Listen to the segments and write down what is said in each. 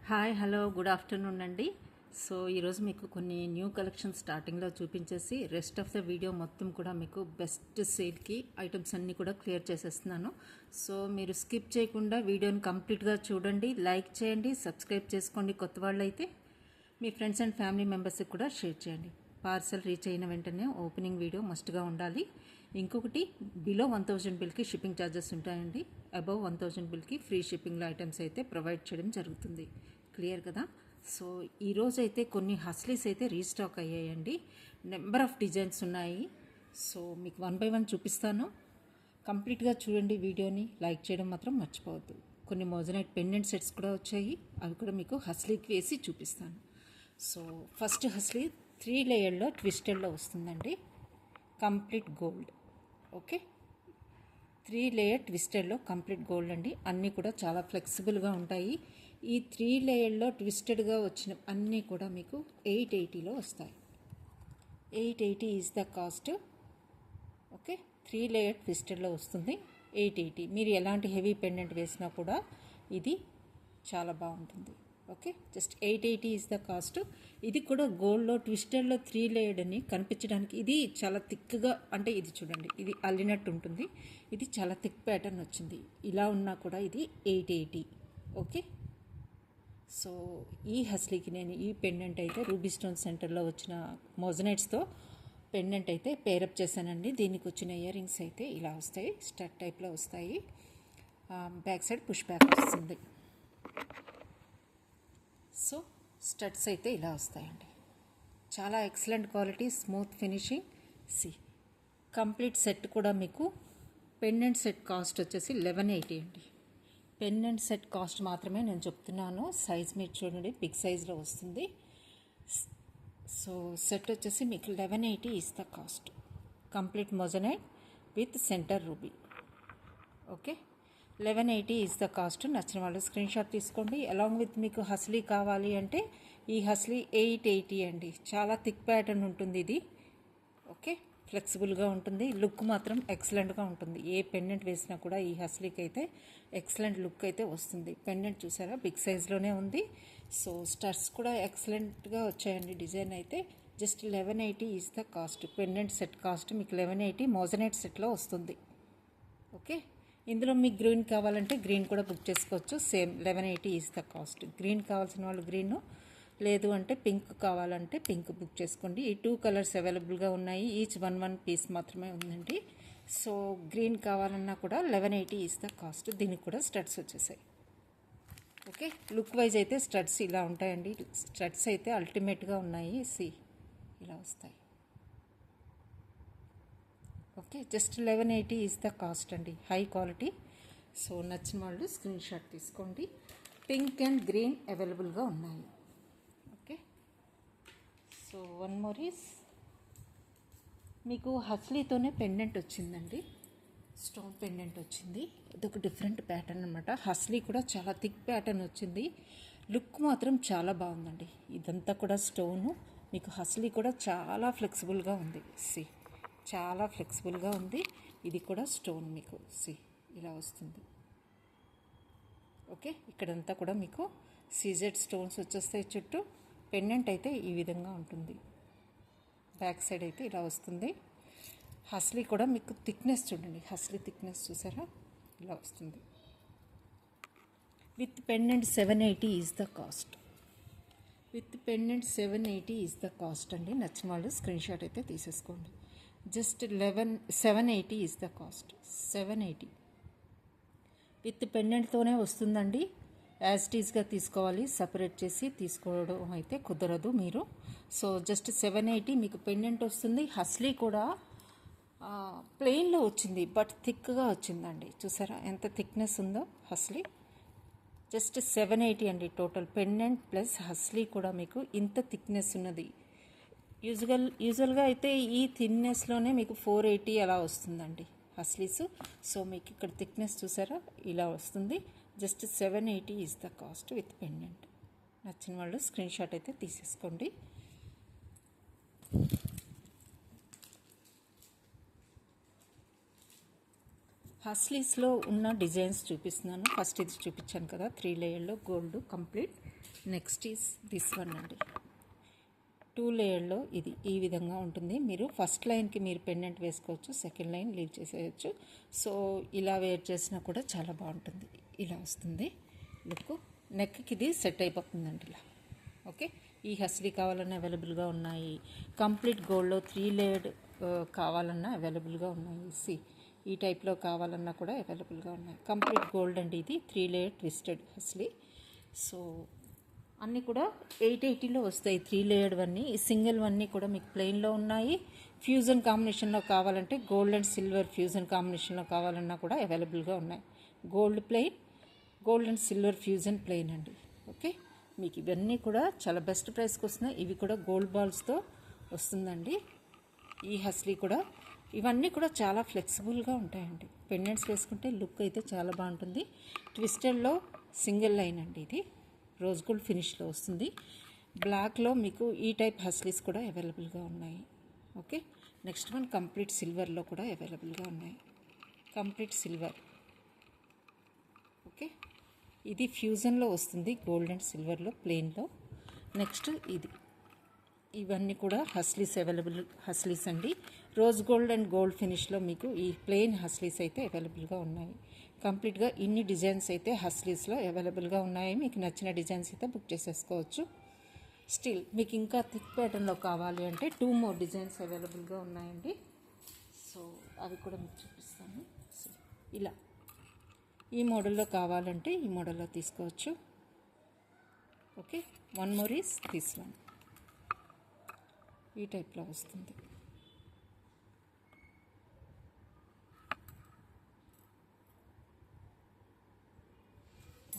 Hi hello good afternoon అండి. So ఈరోజు మీకు కొన్ని న్యూ కలెక్షన్ స్టార్టింగ్లో చూపించేసి రెస్ట్ ఆఫ్ ద వీడియో మొత్తం కూడా మీకు బెస్ట్ సేల్కి ఐటమ్స్ అన్నీ కూడా క్లియర్ చేసేస్తున్నాను. సో మీరు స్కిప్ చేయకుండా వీడియోని కంప్లీట్గా చూడండి, లైక్ చేయండి, సబ్స్క్రైబ్ చేసుకోండి. కొత్త వాళ్ళు అయితే మీ ఫ్రెండ్స్ అండ్ ఫ్యామిలీ మెంబర్స్కి కూడా షేర్ చేయండి. పార్సల్ రీచ్ అయిన వెంటనే ఓపెనింగ్ వీడియో మస్ట్గా ఉండాలి. ఇంకొకటి బిలో 1000 బిల్కి షిప్పింగ్ ఛార్జెస్ ఉంటాయండి. అబవ్ 1000 బిల్కి ఫ్రీ షిప్పింగ్లో ఐటమ్స్ అయితే ప్రొవైడ్ చేయడం జరుగుతుంది. క్లియర్ కదా? సో ఈరోజు అయితే కొన్ని హస్లీస్ అయితే రీస్టాక్ అయ్యాయండి. నెంబర్ ఆఫ్ డిజైన్స్ ఉన్నాయి. సో మీకు 1 by 1 చూపిస్తాను. కంప్లీట్గా చూడండి వీడియోని. లైక్ చేయడం మాత్రం మర్చిపోవద్దు. కొన్ని మోజనైట్ పెండెంట్ సెట్స్ కూడా వచ్చాయి, అవి కూడా మీకు హస్లీకి వేసి చూపిస్తాను. సో ఫస్ట్ హస్లీ 3 లేయర్లో ట్విస్టెడ్లో వస్తుందండి. Complete gold. ఓకే, 3 లేయర్ ట్విస్టెడ్లో కంప్లీట్ గోల్డ్ అండి. అన్నీ కూడా చాలా ఫ్లెక్సిబుల్గా ఉంటాయి. ఈ 3 లేయర్లో ట్విస్టెడ్గా వచ్చిన అన్నీ కూడా మీకు 880లో వస్తాయి. 880 is the cost. Okay, 3 layer ట్విస్టెడ్లో వస్తుంది 880. మీరు ఎలాంటి హెవీ పెండెంట్ వేసినా కూడా ఇది చాలా బాగుంటుంది. Okay, just 880 is the cost. ఇది కూడా గోల్డ్లో ట్విస్టెడ్లో 3 లేయర్డ్ అని కనిపించడానికి ఇది చాలా థిక్గా, అంటే ఇది చూడండి, ఇది అల్లినట్టు ఉంటుంది. ఇది చాలా థిక్ ప్యాటర్న్ వచ్చింది. ఇలా ఉన్నా కూడా ఇది 880. ఓకే, సో ఈ హస్లీకి నేను ఈ పెండెంట్ అయితే రూబీ స్టోన్ సెంటర్లో వచ్చిన మోజనైట్స్తో పెండెంట్ అయితే పేరప్ చేశానండి. దీనికి వచ్చిన ఇయర్ రింగ్స్ అయితే ఇలా వస్తాయి, స్టడ్ టైప్లో వస్తాయి. బ్యాక్ సైడ్ పుష్ బ్యాక్ వస్తుంది. సో స్టడ్స్ అయితే ఇలా వస్తాయండి. చాలా excellent quality, smooth finishing. Complete set కూడా మీకు పెండెంట్ సెట్ కాస్ట్ వచ్చేసి 1180 అండి. పెండెంట్ సెట్ కాస్ట్ మాత్రమే నేను చెప్తున్నాను. సైజ్ మీరు చూడండి, బిగ్ సైజ్లో వస్తుంది. సో సెట్ వచ్చేసి మీకు 1180 is the cost. Complete moissanite with centre ruby. Okay, 1180 is the cost. నచ్చిన వాళ్ళు స్క్రీన్ షాట్ తీసుకోండి. అలాంగ్ విత్ మీకు హస్లీ కావాలి అంటే ఈ హస్లీ 880 అండి. చాలా థిక్ ప్యాటర్న్ ఉంటుంది ఇది. ఓకే, ఫ్లెక్సిబుల్గా ఉంటుంది. లుక్ మాత్రం ఎక్సలెంట్గా ఉంటుంది. ఏ పెండెంట్ వేసినా కూడా ఈ హస్లీకి అయితే ఎక్సలెంట్ లుక్ అయితే వస్తుంది. పెండెంట్ చూసారా, బిగ్ సైజ్లోనే ఉంది. సో స్టడ్స్ కూడా ఎక్సలెంట్గా వచ్చాయండి. డిజైన్ అయితే just 1180 is the cost. Pendant set cost మీకు 1180 మోజనైట్ సెట్లో వస్తుంది. ఓకే, ఇందులో మీకు గ్రీన్ కావాలంటే గ్రీన్ కూడా బుక్ చేసుకోవచ్చు. Same 1180 is the cost. Green కావాల్సిన వాళ్ళు గ్రీను, లేదు అంటే పింక్ కావాలంటే పింక్ బుక్ చేసుకోండి. ఈ 2 కలర్స్ అవైలబుల్గా ఉన్నాయి. ఈచ్ 1 పీస్ మాత్రమే ఉందండి. సో గ్రీన్ కావాలన్నా కూడా 1180 ఈజ్ ద కాస్ట్. దీనికి కూడా స్టడ్స్ వచ్చేసాయి. ఓకే, లుక్ వైజ్ అయితే స్టడ్స్ ఇలా ఉంటాయండి. స్టడ్స్ అయితే అల్టిమేట్గా ఉన్నాయి. ఇలా వస్తాయి. Okay, just 1180 is the cost అండి. High quality. సో నచ్చిన వాళ్ళు స్క్రీన్ షాట్ తీసుకోండి. పింక్ అండ్ గ్రీన్ అవైలబుల్గా ఉన్నాయి. Okay, so one more is మీకు హస్లీతోనే పెండెంట్ వచ్చిందండి. స్టోన్ పెండెంట్ వచ్చింది. ఇదొక డిఫరెంట్ ప్యాటర్న్ అనమాట. హస్లీ కూడా చాలా థిక్ ప్యాటర్న్ వచ్చింది. లుక్ మాత్రం చాలా బాగుందండి. ఇదంతా కూడా స్టోను. మీకు హస్లీ కూడా చాలా ఫ్లెక్సిబుల్గా ఉంది. చాలా ఫ్లెక్సిబుల్గా ఉంది. ఇది కూడా స్టోన్ మీకు ఇలా వస్తుంది. ఓకే, ఇక్కడంతా కూడా మీకు సీజెడ్ స్టోన్స్ వచ్చేస్తాయి చుట్టూ. పెండెంట్ అయితే ఈ విధంగా ఉంటుంది. బ్యాక్ సైడ్ అయితే ఇలా వస్తుంది. హస్లీ కూడా మీకు థిక్నెస్ చూడండి, హస్లీ థిక్నెస్ చూసారా, ఇలా వస్తుంది. With pendant 780 is the cost. With pendant 780 is the cost అండి. నచ్చిన వాళ్ళు స్క్రీన్ షాట్ అయితే తీసేసుకోండి. Just 780 is the cost. 780 with పెండెంట్తోనే వస్తుందండి. యాజ్ ఇట్ ఈస్గా తీసుకోవాలి, సపరేట్ చేసి తీసుకోవడం అయితే కుదరదు మీరు. సో జస్ట్ 780 మీకు పెండెంట్ వస్తుంది. హస్లీ కూడా ప్లెయిన్లో వచ్చింది, బట్ థిక్గా వచ్చిందండి. చూసారా ఎంత థిక్నెస్ ఉందో హస్లీ. జస్ట్ 780 అండి టోటల్. పెండెంట్ ప్లస్ హస్లీ కూడా మీకు ఇంత థిక్నెస్ ఉన్నది. యూజువల్గా అయితే ఈ థిన్నెస్లోనే మీకు 480 అలా వస్తుందండి హస్లీస్. సో మీకు ఇక్కడ థిక్నెస్ చూసారా, ఇలా వస్తుంది. Just 780 is the cost with pendant. నచ్చిన వాళ్ళు స్క్రీన్ షాట్ అయితే తీసేసుకోండి. హస్లీస్లో ఉన్న డిజైన్స్ చూపిస్తున్నాను. ఫస్ట్ ఇది చూపించాను కదా, 3 లేయర్లో gold complete. Next is this one అండి, 2 లేయర్లో ఇది ఈ విధంగా ఉంటుంది. మీరు ఫస్ట్ లైన్కి మీరు పెండెంట్ వేసుకోవచ్చు, సెకండ్ లైన్ లీవ్ చేసేయచ్చు. సో ఇలా వేర్ చేసినా కూడా చాలా బాగుంటుంది. ఇలా వస్తుంది లుక్. నెక్కి ఇది సెట్ అయిపోతుందండి ఇలా. ఓకే, ఈ హస్లీ కావాలన్నా అవైలబుల్గా ఉన్నాయి. కంప్లీట్ గోల్డ్లో 3 లేయర్డ్ కావాలన్నా అవైలబుల్గా ఉన్నాయి. ఈ టైప్లో కావాలన్నా కూడా అవైలబుల్గా ఉన్నాయి. కంప్లీట్ గోల్డ్ అండి ఇది, 3 లేయర్ ట్విస్టెడ్ హస్లీ. సో అన్నీ కూడా 880లో వస్తాయి 3 లేయర్డ్ వన్నీ. ఈ సింగిల్ వన్నీ కూడా మీకు ప్లెయిన్లో ఉన్నాయి. ఫ్యూజన్ కాంబినేషన్లో కావాలంటే గోల్డ్ అండ్ సిల్వర్ ఫ్యూజన్ కాంబినేషన్లో కావాలన్నా కూడా అవైలబుల్గా ఉన్నాయి. Gold plain, gold and silver fusion plain అండి. ఓకే, మీకు ఇవన్నీ కూడా చాలా బెస్ట్ ప్రైస్కి వస్తున్నాయి. ఇవి కూడా గోల్డ్ బాల్స్తో వస్తుందండి. ఈ హస్లీ కూడా ఇవన్నీ కూడా చాలా ఫ్లెక్సిబుల్గా ఉంటాయండి. పెండెంట్స్ వేసుకుంటే లుక్ అయితే చాలా బాగుంటుంది. ట్విస్టెడ్లో సింగిల్ లైన్ అండి ఇది, రోజ్ గోల్డ్ ఫినిష్లో వస్తుంది. బ్లాక్లో మీకు ఈ టైప్ హస్లీస్ కూడా అవైలబుల్గా ఉన్నాయి. ఓకే, నెక్స్ట్ వన్ కంప్లీట్ సిల్వర్లో కూడా అవైలబుల్గా ఉన్నాయి. Complete silver. ఓకే, ఇది ఫ్యూజన్లో వస్తుంది, గోల్డ్ అండ్ సిల్వర్లో ప్లెయిన్లో. నెక్స్ట్ ఇది, ఇవన్నీ కూడా హస్లీస్ అవైలబుల్ హస్లీస్ అండి. రోజ్ గోల్డ్ అండ్ గోల్డ్ ఫినిష్లో మీకు ఈ ప్లెయిన్ హస్లీస్ అయితే అవైలబుల్గా ఉన్నాయి. కంప్లీట్గా ఇన్ని డిజైన్స్ అయితే హస్లీస్లో అవైలబుల్గా ఉన్నాయి. మీకు నచ్చిన డిజైన్స్ అయితే బుక్ చేసేసుకోవచ్చు. స్టిల్ మీకు ఇంకా థిక్ ప్యాటర్న్లో కావాలి అంటే 2 more డిజైన్స్ అవైలబుల్గా ఉన్నాయండి. సో అవి కూడా మీకు చూపిస్తాను. సో ఇలా ఈ మోడల్లో కావాలంటే ఈ మోడల్లో తీసుకోవచ్చు. Okay, 1 more is this one. ఈ టైప్లో వస్తుంది.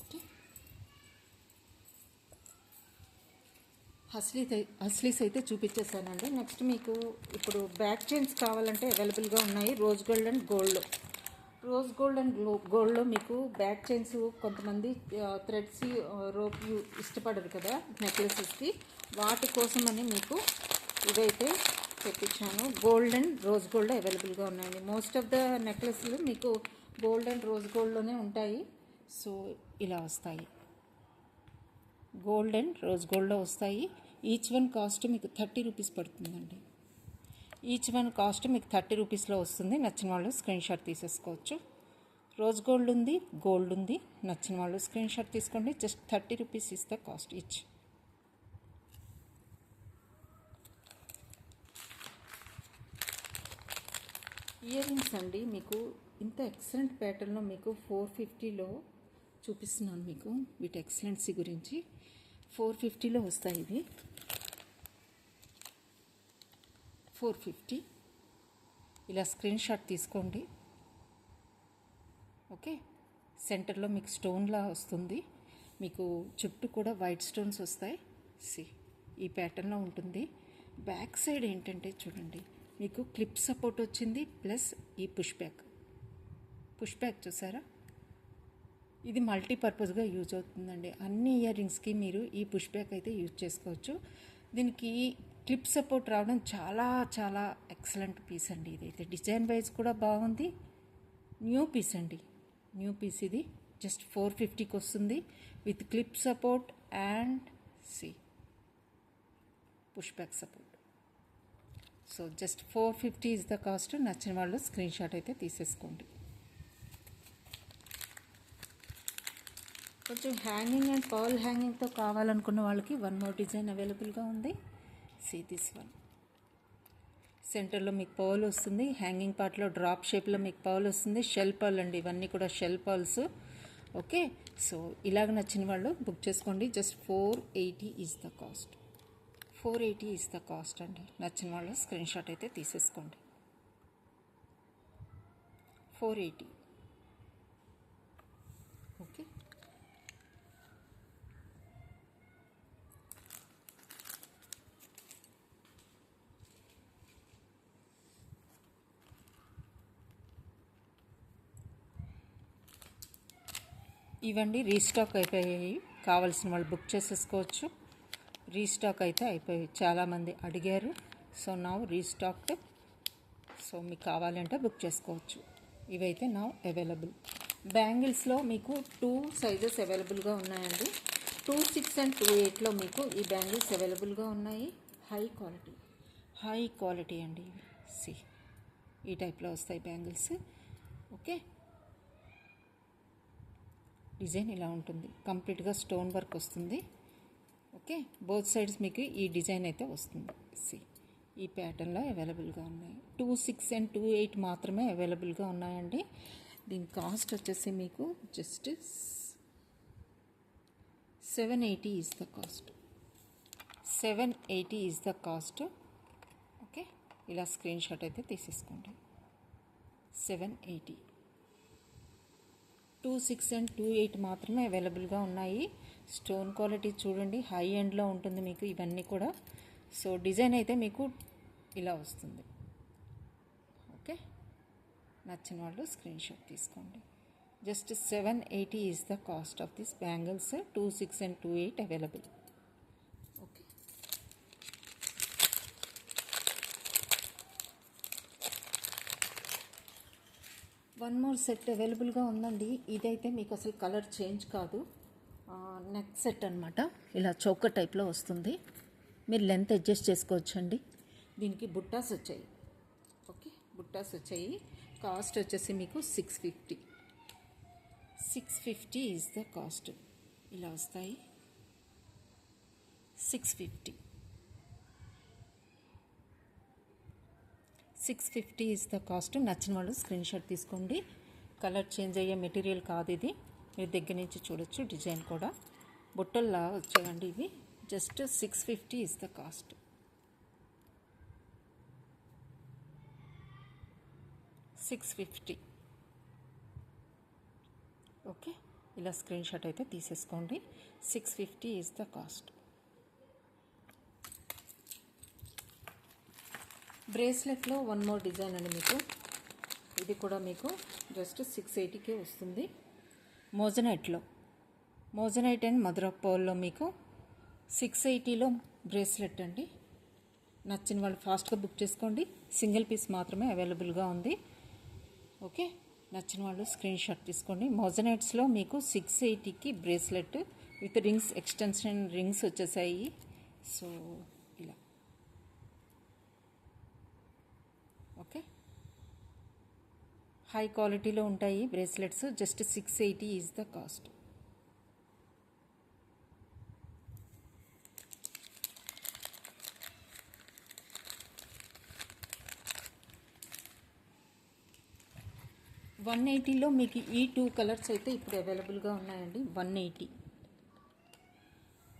ఓకే, హస్లీస్ అయితే చూపించేసానండి. నెక్స్ట్ మీకు ఇప్పుడు బ్యాక్ చైన్స్ కావాలంటే అవైలబుల్గా ఉన్నాయి. రోజ్ గోల్డ్ అండ్ గోల్డ్లో మీకు బ్యాక్ చైన్స్ కొంతమంది థ్రెడ్స్ రోప్ ఇష్టపడరు కదా నెక్లెసెస్కి, వాటి కోసమని మీకు ఇవైతే తెప్పించాను. గోల్డ్ అండ్ రోజ్ గోల్డ్ అవైలబుల్గా ఉన్నాయండి. మోస్ట్ ఆఫ్ ద నెక్లెస్లు మీకు గోల్డ్ అండ్ రోజ్ గోల్డ్లోనే ఉంటాయి. సో ఇలా వస్తాయి, గోల్డ్ అండ్ రోజ్ గోల్డ్లో వస్తాయి. ఈచ్ వన్ కాస్ట్ మీకు 30 రూపీస్ పడుతుందండి. ఈచ్ వన్ కాస్ట్ మీకు 30 రూపీస్లో వస్తుంది. నచ్చిన వాళ్ళు స్క్రీన్ షాట్ తీసేసుకోవచ్చు. రోజ్ గోల్డ్ ఉంది, గోల్డ్ ఉంది. నచ్చిన వాళ్ళు స్క్రీన్ షాట్ తీసుకోండి. Just 30 rupees is the cost each. Year rings అండి, మీకు ఇంత ఎక్సలెంట్ ప్యాటర్న్లో మీకు 450లో చూపిస్తున్నాను. మీకు వీటి ఎక్సలెన్సీ గురించి 450లో వస్తాయి ఇవి. 450 ఇలా స్క్రీన్ షాట్ తీసుకోండి. ఓకే, సెంటర్లో మీకు స్టోన్లా వస్తుంది. మీకు చుట్టూ కూడా వైట్ స్టోన్స్ వస్తాయి. ఈ ప్యాటర్న్లో ఉంటుంది. బ్యాక్ సైడ్ ఏంటంటే చూడండి, మీకు క్లిప్ సపోర్ట్ వచ్చింది, ప్లస్ ఈ పుష్ బ్యాక్ చూసారా, ఇది మల్టీపర్పస్గా యూజ్ అవుతుందండి. అన్ని ఇయర్ రింగ్స్కి మీరు ఈ పుష్ బ్యాక్ అయితే యూజ్ చేసుకోవచ్చు. దీనికి క్లిప్ సపోర్ట్ రావడం చాలా చాలా ఎక్సలెంట్ పీస్ అండి. ఇదైతే డిజైన్ వైజ్ కూడా బాగుంది. న్యూ పీస్ అండి, న్యూ పీస్ ఇది. జస్ట్ 450కి వస్తుంది with clip support and push back support. So just 450 is the cost. నచ్చిన వాళ్ళు స్క్రీన్ షాట్ అయితే తీసేసుకోండి. కొంచెం హ్యాంగింగ్ అండ్ పర్ల్ హ్యాంగింగ్తో కావాలనుకున్న వాళ్ళకి 1 more డిజైన్ అవైలబుల్గా ఉంది. This one. సెంటర్లో మీకు పర్ల్ వస్తుంది, హ్యాంగింగ్ పార్ట్లో డ్రాప్ షేప్లో మీకు పర్ల్ వస్తుంది. షెల్ పర్ల్ అండి, ఇవన్నీ కూడా షెల్ పర్ల్స్. ఓకే, సో ఇలాగ నచ్చిన వాళ్ళు బుక్ చేసుకోండి. Just 480 is the cost. 480 is the cost అండి. నచ్చిన వాళ్ళు స్క్రీన్ షాట్ అయితే తీసేసుకోండి. 480. ఓకే, ఇవండి రీస్టాక్ అయిపోయాయి. కావాల్సిన వాళ్ళు బుక్ చేసేసుకోవచ్చు. రీస్టాక్ అయితే అయిపోయాయి, చాలామంది అడిగారు. So now restocked. సో మీకు కావాలంటే బుక్ చేసుకోవచ్చు. ఇవైతే నా అవైలబుల్. బ్యాంగిల్స్లో మీకు 2 సైజెస్ అవైలబుల్గా ఉన్నాయండి. 2/6 అండ్ 2/8లో మీకు ఈ బ్యాంగిల్స్ అవైలబుల్గా ఉన్నాయి. హై క్వాలిటీ అండి ఇవి. సి ఈ టైప్లో వస్తాయి బ్యాంగిల్స్. ఓకే, డిజైన్ ఇలా ఉంటుంది. కంప్లీట్గా స్టోన్ వర్క్ వస్తుంది. ఓకే, బోత్ సైడ్స్ మీకు ఈ డిజైన్ అయితే వస్తుంది. సి ఈ ప్యాటర్న్లో అవైలబుల్గా ఉన్నాయి. 2/6 అండ్ 2/8 మాత్రమే అవైలబుల్గా ఉన్నాయండి. దీని కాస్ట్ వచ్చేసి మీకు just 780 is the cost. 780 is the cost. Okay, ఇలా స్క్రీన్ షాట్ అయితే తీసేసుకోండి. 780. 2/6 అండ్ 2/8 మాత్రమే అవైలబుల్గా ఉన్నాయి. స్టోన్ క్వాలిటీ చూడండి, హై ఎండ్లో ఉంటుంది మీకు ఇవన్నీ కూడా. సో డిజైన్ అయితే మీకు ఇలా వస్తుంది. ఓకే, నచ్చిన వాళ్ళు స్క్రీన్ షాట్ తీసుకోండి. Just 780 is the cost of this bangles. 2/6 and 2/8 available. Okay, one more set అవైలబుల్గా ఉందండి. ఇదైతే మీకు అసలు కలర్ చేంజ్ కాదు. నెక్ సెట్ అనమాట. ఇలా చౌక టైప్లో వస్తుంది. మీరు లెంత్ అడ్జస్ట్ చేసుకోవచ్చండి. దీనికి బుట్టాస్ వచ్చాయి. ఓకే, బుట్టాస్ వచ్చాయి. కాస్ట్ వచ్చేసి మీకు 650. 650 ఈజ్ ద కాస్ట్. ఇలా వస్తాయి. 650. 650 ఈజ్ ద కాస్ట్. నచ్చిన వాళ్ళు స్క్రీన్ షాట్ తీసుకోండి. కలర్ చేంజ్ అయ్యే మెటీరియల్ కాదు ఇది. మీరు దగ్గర నుంచి చూడొచ్చు. డిజైన్ కూడా బుట్టల్లా వచ్చాయండి ఇవి. Just 650 is the cost. $650. Okay, ఇలా స్క్రీన్ షాట్ అయితే తీసేసుకోండి. 650 ఈజ్ ద కాస్ట్. బ్రేస్లెట్లో వన్ మోర్ డిజైన్ అండి మీకు. ఇది కూడా మీకు జస్ట్ 680కే వస్తుంది. మోజనైట్ అండ్ మదర్ ఆఫ్ పర్ల్లో మీకు 680లో బ్రేస్లెట్ అండి. నచ్చిన వాళ్ళు ఫాస్ట్గా బుక్ చేసుకోండి. సింగిల్ పీస్ మాత్రమే అవైలబుల్గా ఉంది. ఓకే, నచ్చిన వాళ్ళు స్క్రీన్ షాట్ తీసుకోండి. మోజనైట్స్లో మీకు 680కి bracelet with rings, extension rings వచ్చేసాయి. సో ఇలా. ఓకే, హై క్వాలిటీలో ఉంటాయి bracelets. Just 680 is the cost. $180లో మీకు ఈ 2 కలర్స్ అయితే ఇప్పుడు అవైలబుల్గా ఉన్నాయండి.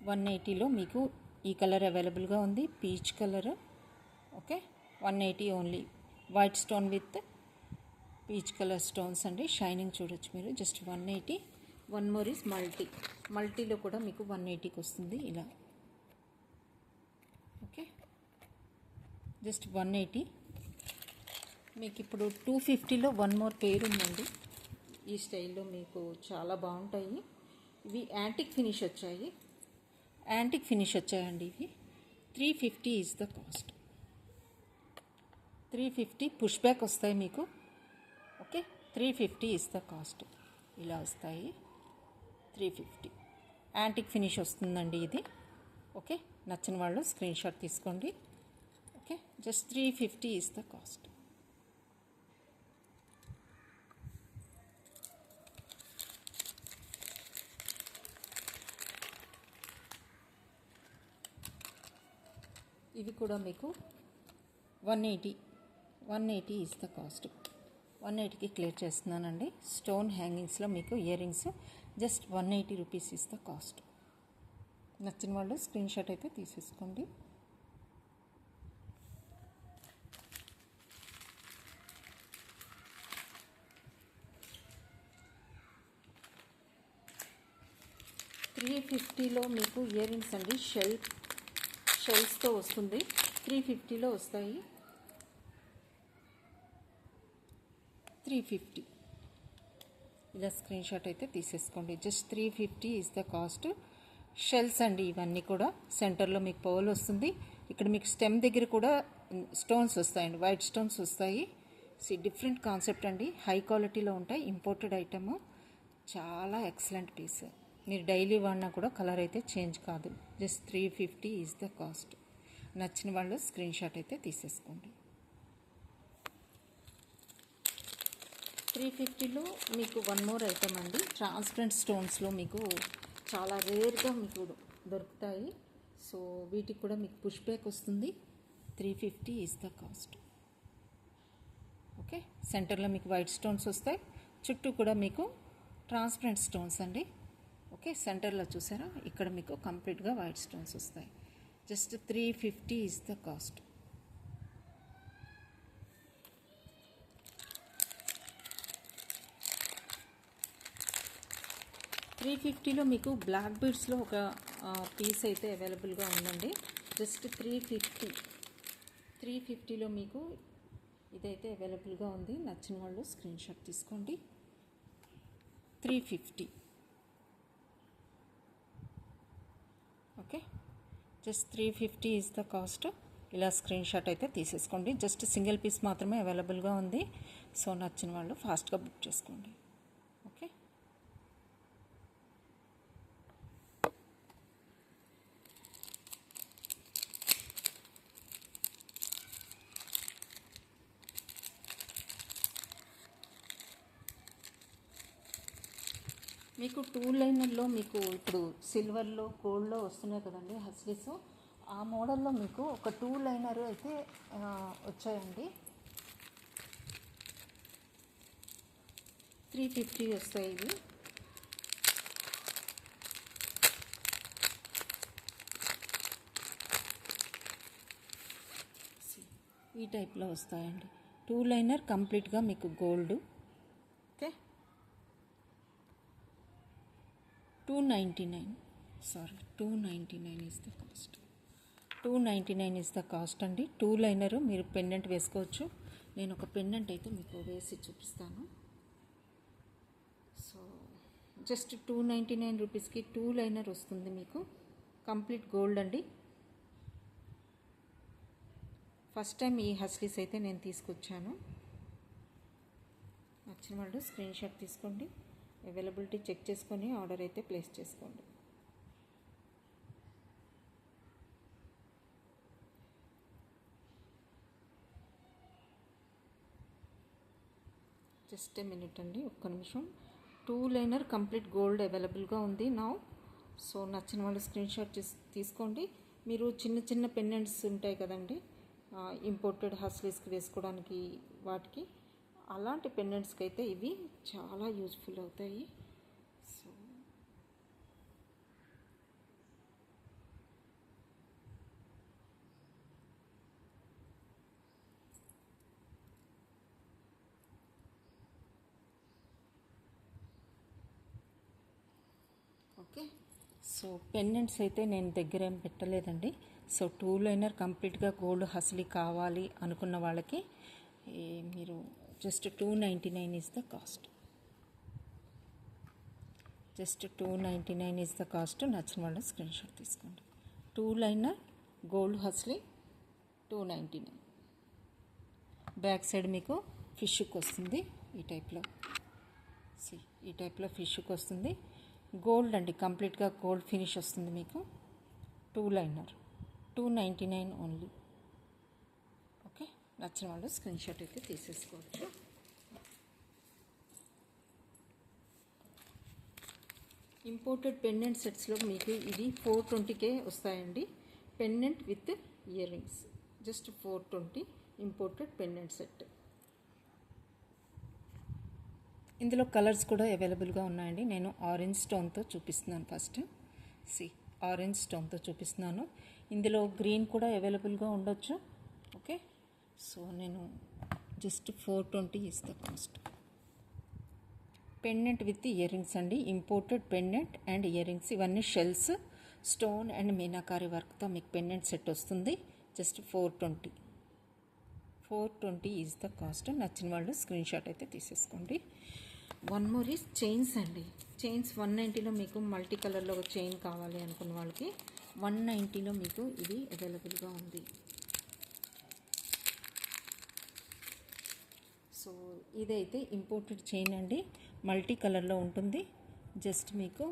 180లో మీకు ఈ కలర్ అవైలబుల్గా ఉంది. Peach colour. Okay, 180 only. White stone with peach colour stones అండి. షైనింగ్ చూడొచ్చు మీరు. జస్ట్ 180. వన్ మోర్ ఈజ్ మల్టీలో కూడా మీకు 180కి వస్తుంది ఇలా. Okay, just 180. మీకు ఇప్పుడు 250లో వన్ మోర్ పేరు ఉందండి. ఈ స్టైల్లో మీకు చాలా బాగుంటాయి. ఇవి యాంటిక్ ఫినిష్ వచ్చాయండి ఇవి. 350 is the cost. 350 push back వస్తాయి మీకు. Okay, 350 is the cost. ఇలా వస్తాయి. 350 యాంటిక్ ఫినిష్ వస్తుందండి ఇది. ఓకే, నచ్చిన వాళ్ళు స్క్రీన్ షాట్ తీసుకోండి. Okay, just 350 is the cost. ఇవి కూడా మీకు 180 ఈజ్ ద కాస్ట్. 180కి క్లియర్ చేస్తున్నానండి. స్టోన్ హ్యాంగింగ్స్లో మీకు ear rings just 180 rupees is the cost. నచ్చిన వాళ్ళు స్క్రీన్ షాట్ అయితే తీసేసుకోండి. $350లో మీకు ఇయర్ రింగ్స్ అండి. షెల్స్తో వస్తుంది. 350లో వస్తాయి. 350 ఇలా స్క్రీన్ షాట్ అయితే తీసేసుకోండి. Just 350 is the cost. Shells అండి ఇవన్నీ కూడా. సెంటర్లో మీకు పర్ల్ వస్తుంది. ఇక్కడ మీకు స్టెమ్ దగ్గర కూడా స్టోన్స్ వస్తాయండి. వైట్ స్టోన్స్ వస్తాయి. డిఫరెంట్ కాన్సెప్ట్ అండి, హై క్వాలిటీలో ఉంటాయి, ఇంపోర్టెడ్ ఐటము, చాలా ఎక్సలెంట్ పీస్. మీరు డైలీ వాడినా కూడా కలర్ అయితే చేంజ్ కాదు. Just 350 is the cost. నచ్చిన వాళ్ళు స్క్రీన్ షాట్ అయితే తీసేసుకోండి. 350లో మీకు వన్ మోర్ ఐటమ్ అండి, ట్రాన్స్పరెంట్ స్టోన్స్లో మీకు చాలా రేర్గా మీకు దొరుకుతాయి. సో వీటికి కూడా మీకు పుష్ బ్యాక్ వస్తుంది. 350 ఈజ్ ద కాస్ట్. ఓకే, సెంటర్లో మీకు వైట్ స్టోన్స్ వస్తాయి, చుట్టూ కూడా మీకు ట్రాన్స్పరెంట్ స్టోన్స్ అండి. ఓకే, సెంటర్లో చూసారా, ఇక్కడ మీకు కంప్లీట్గా వైట్ స్టోన్స్ వస్తాయి. Just 350 is the cost. $350లో మీకు బ్లాక్ బీడ్స్లో ఒక పీస్ అయితే అవైలబుల్గా ఉందండి. జస్ట్ 350లో మీకు ఇదైతే అవైలబుల్గా ఉంది. నచ్చిన వాళ్ళు స్క్రీన్ షాట్ తీసుకోండి. 350. Okay, just 350 is the cost. ఇలా స్క్రీన్ షాట్ అయితే తీసేసుకోండి. జస్ట్ సింగిల్ పీస్ మాత్రమే అవైలబుల్గా ఉంది. సో నచ్చిన వాళ్ళు ఫాస్ట్గా బుక్ చేసుకోండి. ఓకే, మీకు 2 లైనర్లో మీకు ఇప్పుడు సిల్వర్లో గోల్డ్లో వస్తున్నాయి కదండి హస్లీస్, ఆ మోడల్లో మీకు ఒక 2 లైనర్ అయితే వచ్చాయండి. 350 వస్తాయి ఇవి. ఈ టైప్లో వస్తాయండి. 2 లైనర్ కంప్లీట్గా మీకు gold. Okay, 299 is the cost. 299 is the cost అండి. 2 లైనరు మీరు పెండెంట్ వేసుకోవచ్చు. నేను ఒక పెండెంట్ అయితే మీకు వేసి చూపిస్తాను. సో జస్ట్ 299 రూపీస్కి 2 లైనర్ వస్తుంది మీకు, కంప్లీట్ గోల్డ్ అండి. ఫస్ట్ టైం ఈ హస్లీస్ అయితే నేను తీసుకొచ్చాను. నచ్చిన వాళ్ళు స్క్రీన్ షాట్ తీసుకోండి, అవైలబిలిటీ చెక్ చేసుకొని ఆర్డర్ అయితే ప్లేస్ చేసుకోండి. జస్ట్ ఏ మినిట్ అండి, ఒక్క నిమిషం. 2 లైనర్ కంప్లీట్ గోల్డ్ అవైలబుల్గా ఉంది నా. సో నచ్చిన వాళ్ళు స్క్రీన్ షాట్ తీసుకోండి. మీరు చిన్న చిన్న పెండెంట్స్ ఉంటాయి కదండి, ఇంపోర్టెడ్ హస్లీస్కి వేసుకోవడానికి, వాటికి అలాంటి పెండెంట్స్కి అయితే ఇవి చాలా యూజ్ఫుల్ అవుతాయి. సో ఓకే, సో పెండెంట్స్ అయితే నేను దగ్గర ఏం పెట్టలేదండి. సో 2 లైనర్ కంప్లీట్గా గోల్డ్ హస్లీ కావాలి అనుకున్న వాళ్ళకి మీరు just 299 is the cost. Just 299 is the cost. నచ్చిన వాళ్ళు స్క్రీన్ షాట్ తీసుకోండి. 2 లైనర్ గోల్డ్ హస్లీ 299. బ్యాక్ సైడ్ మీకు ఫిష్కి వస్తుంది ఈ టైప్లో. ఈ టైప్లో ఫిష్కి వస్తుంది. గోల్డ్ అండి, కంప్లీట్గా గోల్డ్ ఫినిష్ వస్తుంది మీకు. 2 లైనర్ 299 ఓన్లీ. ఓకే, నచ్చిన వాళ్ళు స్క్రీన్ షాట్ అయితే తీసేసుకోవచ్చు. ఇంపోర్టెడ్ పెండెంట్ సెట్స్లో మీకు ఇది 420కే వస్తాయండి. Pendant with ear rings just 420 imported pendant set. ఇందులో కలర్స్ కూడా అవైలబుల్గా ఉన్నాయండి. నేను ఆరెంజ్ స్టోన్తో చూపిస్తున్నాను. ఫస్ట్ ఆరెంజ్ స్టోన్తో చూపిస్తున్నాను. ఇందులో గ్రీన్ కూడా అవైలబుల్గా ఉండొచ్చు. ఓకే, సో నేను just 420 is the cost. Pendant with ear rings అండి, imported pendant and ear rings. ఇవన్నీ షెల్స్, స్టోన్ అండ్ మీనాకారి వర్క్తో మీకు పెండెంట్ సెట్ వస్తుంది. Just 420 is the cost. నచ్చిన వాళ్ళు స్క్రీన్ షాట్ అయితే తీసేసుకోండి. వన్ మోర్ ఈజ్ చైన్స్ అండి. చైన్స్ 190లో మీకు మల్టీ కలర్లో ఒక చైన్ కావాలి అనుకున్న వాళ్ళకి 190లో మీకు ఇది అవైలబుల్గా ఉంది. సో ఇదైతే ఇంపోర్టెడ్ చైన్ అండి, మల్టీ కలర్లో ఉంటుంది. జస్ట్ మీకు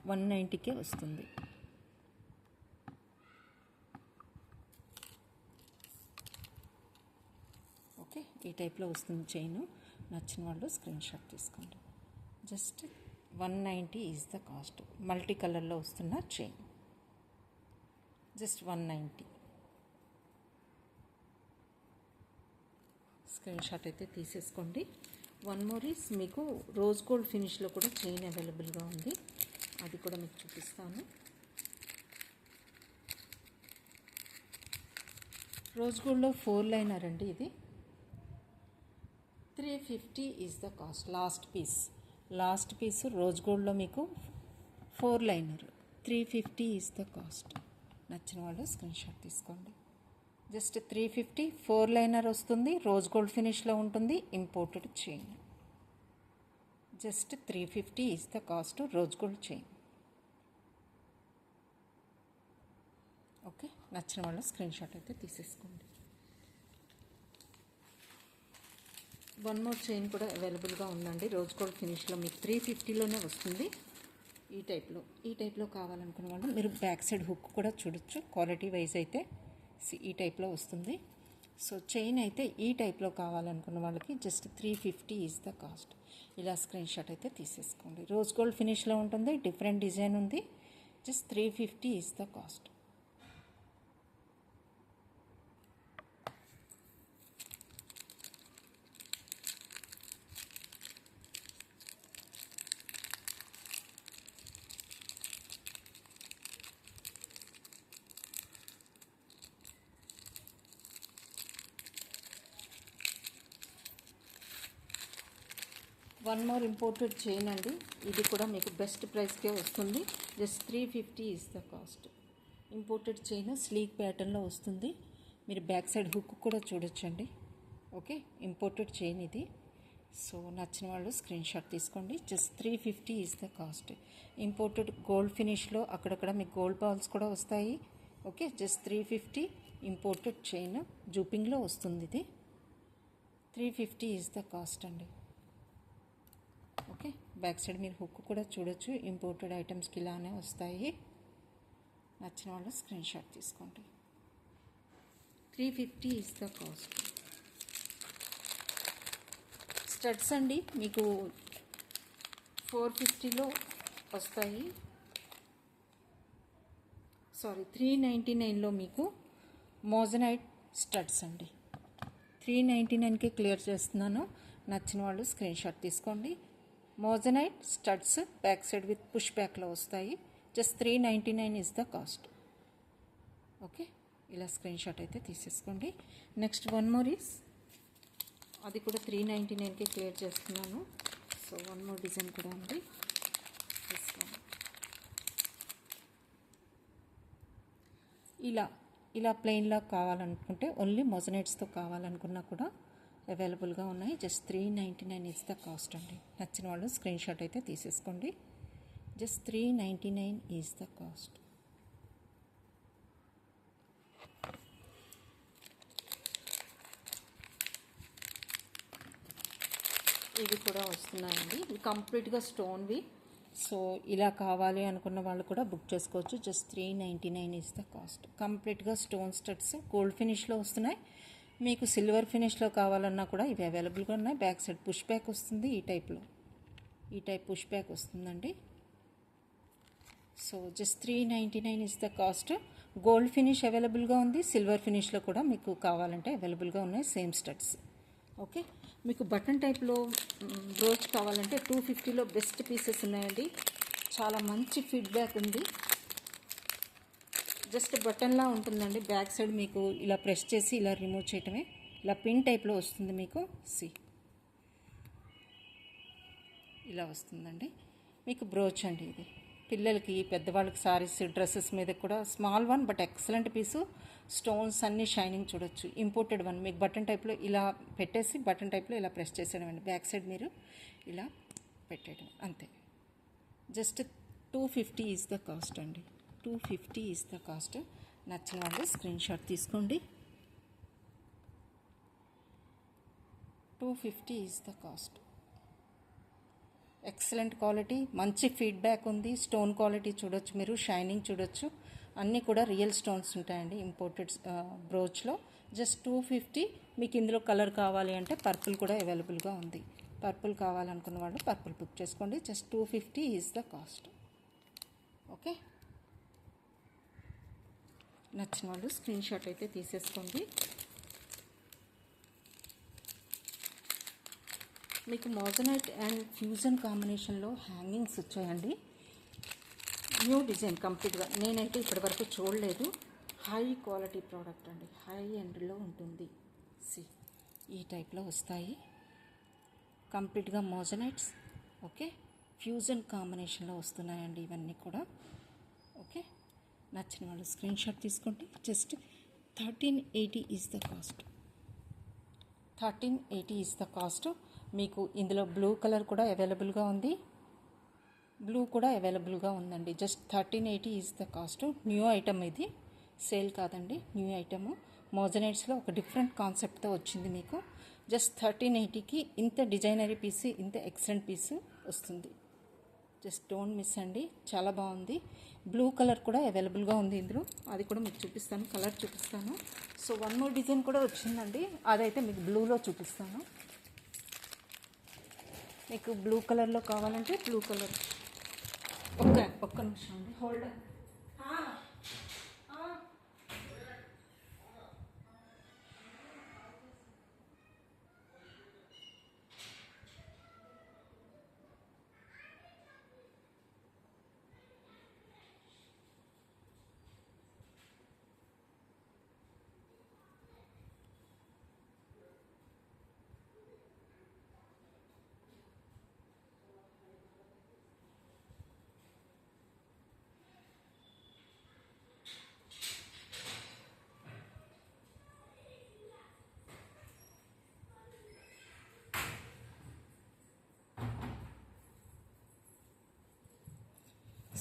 190కే వస్తుంది. ఓకే, ఈ టైప్లో వస్తుంది చైన్. నచ్చిన వాళ్ళు స్క్రీన్ షాట్ తీసుకోండి. Just 190 is the cost. Multi కలర్లో వస్తున్న చైన్ జస్ట్ 190. స్క్రీన్ షాట్ అయితే తీసేసుకోండి. వన్ మోర్ ఈస్ మీకు రోజ్ గోల్డ్ ఫినిష్లో కూడా చైన్ అవైలబుల్గా ఉంది, అది కూడా మీకు చూపిస్తాను. రోజ్ గోల్డ్లో 4 లైనర్ అండి, ఇది 350 is the cost. Last piece rose గోల్డ్లో మీకు 4 లైనర్ 350 ఈజ్ ద కాస్ట్. నచ్చిన వాళ్ళు స్క్రీన్ షాట్ తీసుకోండి. జస్ట్ 350 4 లైనర్ వస్తుంది, రోజ్ గోల్డ్ ఫినిష్లో ఉంటుంది, imported chain. Just 350 is the cost, rose gold chain. Okay, నచ్చిన వాళ్ళు స్క్రీన్ షాట్ అయితే తీసేసుకోండి. వన్ మోర్ చైన్ కూడా అవైలబుల్గా ఉందండి, రోజ్ గోల్డ్ ఫినిష్లో మీకు 350లోనే వస్తుంది. ఈ టైప్లో కావాలనుకున్న వాళ్ళు మీరు బ్యాక్ సైడ్ హుక్ కూడా చూడొచ్చు. క్వాలిటీ వైజ్ అయితే ఈ టైప్లో వస్తుంది. సో చైన్ అయితే ఈ టైప్లో కావాలనుకున్న వాళ్ళకి జస్ట్ 350 ఈజ్ ద కాస్ట్. ఇలా స్క్రీన్ షాట్ అయితే తీసేసుకోండి. రోజ్ గోల్డ్ ఫినిష్లో ఉంటుంది, డిఫరెంట్ డిజైన్ ఉంది. Just 350 is the cost. One more imported chain అండి, ఇది కూడా మీకు బెస్ట్ ప్రైస్కే వస్తుంది. Just 350 is the cost. Imported chain sleek ప్యాటర్న్లో వస్తుంది. మీరు బ్యాక్ సైడ్ హుక్ కూడా చూడొచ్చండి. ఓకే, ఇంపోర్టెడ్ చైన్ ఇది. సో నచ్చిన వాళ్ళు స్క్రీన్ షాట్ తీసుకోండి. Just 350 is the cost. Imported gold ఫినిష్లో అక్కడక్కడ మీకు గోల్డ్ బాల్స్ కూడా వస్తాయి. ఓకే, జస్ట్ 350 ఇంపోర్టెడ్ చైన్ జూపింగ్లో వస్తుంది. ఇది 350 ఈజ్ ద కాస్ట్ అండి. ఓకే, బ్యాక్ సైడ్ మీరు హుక్ కూడా చూడొచ్చు. ఇంపోర్టెడ్ ఐటమ్స్కి ఇలానే వస్తాయి. నచ్చిన వాళ్ళు స్క్రీన్ షాట్ తీసుకోండి. 350 ఈజ్ ద కాస్ట్. స్టడ్స్ అండి మీకు 450లో వస్తాయి. 399లో మీకు మోజనైట్ స్టడ్స్ అండి. 399కే క్లియర్ చేస్తున్నాను. నచ్చిన వాళ్ళు స్క్రీన్ షాట్ తీసుకోండి. Moissanite studs back side with push బ్యాక్లో వస్తాయి. Just 399 is the cost. Okay, ఇలా స్క్రీన్ షాట్ అయితే తీసేసుకోండి. నెక్స్ట్ వన్ మోర్ ఈస్, అది కూడా 399కే క్లియర్ చేస్తున్నాను. సో వన్ మోర్ డిజైన్ కూడా ఉంది. ఇలా ప్లెయిన్లా కావాలనుకుంటే ఓన్లీ మోజనైట్స్తో కావాలనుకున్నా కూడా అవైలబుల్గా ఉన్నాయి. జస్ట్ 399 ఈజ్ ద కాస్ట్ అండి. నచ్చిన వాళ్ళు స్క్రీన్ షాట్ అయితే తీసేసుకోండి. Just 399 is the cost. ఇవి కూడా వస్తున్నాయండి, ఇవి కంప్లీట్గా స్టోన్వి. సో ఇలా కావాలి అనుకున్న వాళ్ళు కూడా బుక్ చేసుకోవచ్చు. Just 399 is the cost. కంప్లీట్గా స్టోన్ స్టడ్స్ గోల్డ్ ఫినిష్లో వస్తున్నాయి. మీకు సిల్వర్ ఫినిష్లో కావాలన్నా కూడా ఇవి అవైలబుల్గా ఉన్నాయి. బ్యాక్ సైడ్ పుష్ బ్యాక్ వస్తుంది. ఈ టైప్ పుష్ బ్యాక్ వస్తుందండి. So just 399 is the cost. Gold finish అవైలబుల్గా ఉంది, సిల్వర్ ఫినిష్లో కూడా మీకు కావాలంటే అవైలబుల్గా ఉన్నాయి. Same studs. ఓకే, మీకు బటన్ టైప్లో బ్రోచ్ కావాలంటే 250లో బెస్ట్ పీసెస్ ఉన్నాయండి. చాలా మంచి ఫీడ్బ్యాక్ ఉంది. జస్ట్ బటన్లా ఉంటుందండి. బ్యాక్ సైడ్ మీకు ఇలా ప్రెస్ చేసి ఇలా రిమూవ్ చేయటమే. ఇలా పిన్ టైప్లో వస్తుంది మీకు. ఇలా వస్తుందండి మీకు బ్రోచ్ అండి. ఇది పిల్లలకి పెద్దవాళ్ళకి సారీస్ డ్రెస్సెస్ మీద కూడా small one but excellent piece. Stones అన్నీ షైనింగ్ చూడొచ్చు. ఇంపోర్టెడ్ వన్ మీకు బటన్ టైప్లో ఇలా పెట్టేసి బటన్ టైప్లో ఇలా ప్రెస్ చేసేయడం అండి. బ్యాక్ సైడ్ మీరు ఇలా పెట్టేయడం అంతే. జస్ట్ 250 ఈజ్ ద కాస్ట్ అండి. 250 ఈజ్ ద కాస్ట్. నచ్చిన వాళ్ళు స్క్రీన్ షాట్ తీసుకోండి. 250 is the cost. Excellent quality, మంచి ఫీడ్బ్యాక్ ఉంది. స్టోన్ క్వాలిటీ చూడొచ్చు మీరు, షైనింగ్ చూడొచ్చు. అన్నీ కూడా రియల్ స్టోన్స్ ఉంటాయండి ఇంపోర్టెడ్ బ్రోచ్లో. జస్ట్ 250. మీకు ఇందులో కలర్ కావాలి అంటే పర్పుల్ కూడా అవైలబుల్గా ఉంది. పర్పుల్ కావాలనుకున్న వాళ్ళు పర్పుల్ బుక్ చేసుకోండి. Just 250 is the cost. Okay, నచ్చిన వాళ్ళు స్క్రీన్ షాట్ అయితే తీసేసుకోండి. మీకు మోజనైట్ అండ్ ఫ్యూజన్ కాంబినేషన్లో హ్యాంగింగ్స్ వచ్చాయండి. న్యూ డిజైన్ కంప్లీట్గా, నేనైతే ఇప్పటివరకు చూడలేదు. హై క్వాలిటీ ప్రోడక్ట్ అండి, హై ఎండ్లో ఉంటుంది. ఈ టైప్లో వస్తాయి కంప్లీట్గా మోజనైట్స్. ఓకే, ఫ్యూజన్ కాంబినేషన్లో వస్తున్నాయండి ఇవన్నీ కూడా. ఓకే, నచ్చిన వాళ్ళు స్క్రీన్ షాట్ తీసుకోండి. Just 1380 is the cost. 1380 is the cost. మీకు ఇందులో బ్లూ కలర్ కూడా అవైలబుల్గా ఉంది. బ్లూ కూడా అవైలబుల్గా ఉందండి. Just 1380 is the cost. New item ఇది, సేల్ కాదండి, న్యూ ఐటమ్. మోజనైట్స్లో ఒక డిఫరెంట్ కాన్సెప్ట్తో వచ్చింది మీకు. జస్ట్ 1380కి ఇంత డిజైనరీ పీస్, ఇంత ఎక్సలెంట్ పీస్ వస్తుంది. జస్ట్ డోంట్ మిస్ అండి, చాలా బాగుంది. బ్లూ కలర్ కూడా అవైలబుల్గా ఉంది ఇందులో, అది కూడా మీకు చూపిస్తాను, కలర్ చూపిస్తాను. సో వన్ మోర్ డిజైన్ కూడా వచ్చిందండి, అదైతే మీకు బ్లూలో చూపిస్తాను. మీకు బ్లూ కలర్లో కావాలంటే బ్లూ కలర్. ఒక్క నిమిషం అండి, హోల్డ్.